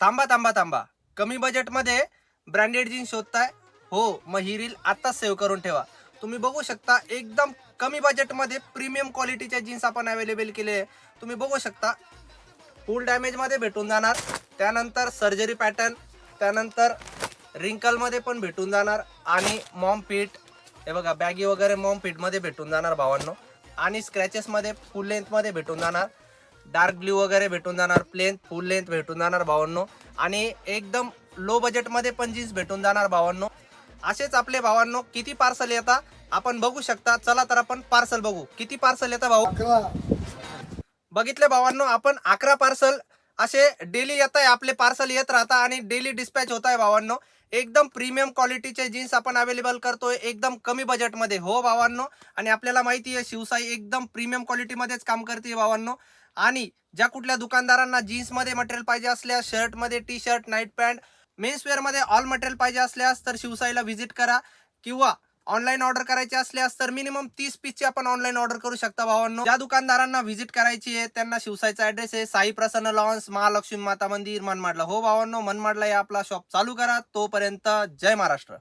थांबा थांबा थांबा. कमी बजेटमध्ये ब्रँडेड जीन्स शोधताय? हो, मग ही रील आत्ताच सेव्ह करून ठेवा. तुम्ही बघू शकता एकदम कमी बजेटमध्ये प्रीमियम क्वालिटीच्या जीन्स आपण अवेलेबल केले आहे. तुम्ही बघू शकता फुल डॅमेजमध्ये भेटून जाणार, त्यानंतर सर्जरी पॅटर्न, त्यानंतर रिंकलमध्ये पण भेटून जाणार आणि मॉम फिट. हे बघा बॅगी वगैरे मॉम फिटमध्ये भेटून जाणार भावांनो. आणि स्क्रॅचेसमध्ये फुल लेंथमध्ये भेटून जाणार, डार्क ब्ल्यू वगैरे भेटून जाणार, प्लेन फुल लेंथ भेटून जाणार भावांनो. आणि एकदम लो बजेटमध्ये पण जीन्स भेटून जाणार भावांनो. असेच आपले भावांनो किती पार्सल येतात आपण बघू शकता. चला तर आपण पार्सल बघू, किती पार्सल येतं भाऊ. बघितले भावांनो, आपण 11 पार्सल असे डेली येत आहे, आपले पार्सल येत राहतात आणि डेली डिस्पॅच होत आहे भावांनो. एकदम प्रीमियम क्वालिटीचे जीन्स आपण अवेलेबल करतोय एकदम कमी बजेटमध्ये. हो भावांनो, आणि आपल्याला माहिती आहे शिवसाई एकदम प्रीमियम क्वालिटीमध्येच काम करते भावांनो. आणि ज्या कुठल्या दुकानदारांना जीन्समध्ये मटेरियल पाहिजे असल्यास, शर्टमध्ये T shirt, night pant, mens वेअरमध्ये ऑल मटेरियल पाहिजे असल्यास तर शिवसाईला व्हिजिट करा. किंवा ऑनलाईन ऑर्डर करायची असल्यास तर मिनिमम 30 पीसची आपण ऑनलाईन ऑर्डर करू शकता भावांनो. ज्या दुकानदारांना व्हिजिट करायची आहे त्यांना शिवसाईचा ऍड्रेस आहे साई प्रसन्न लॉन्स, महालक्ष्मी माता मंदिर, मनमाडला. हो भावांनो, मनमाडला हे आपला शॉप चालू करा. तोपर्यंत जय महाराष्ट्र.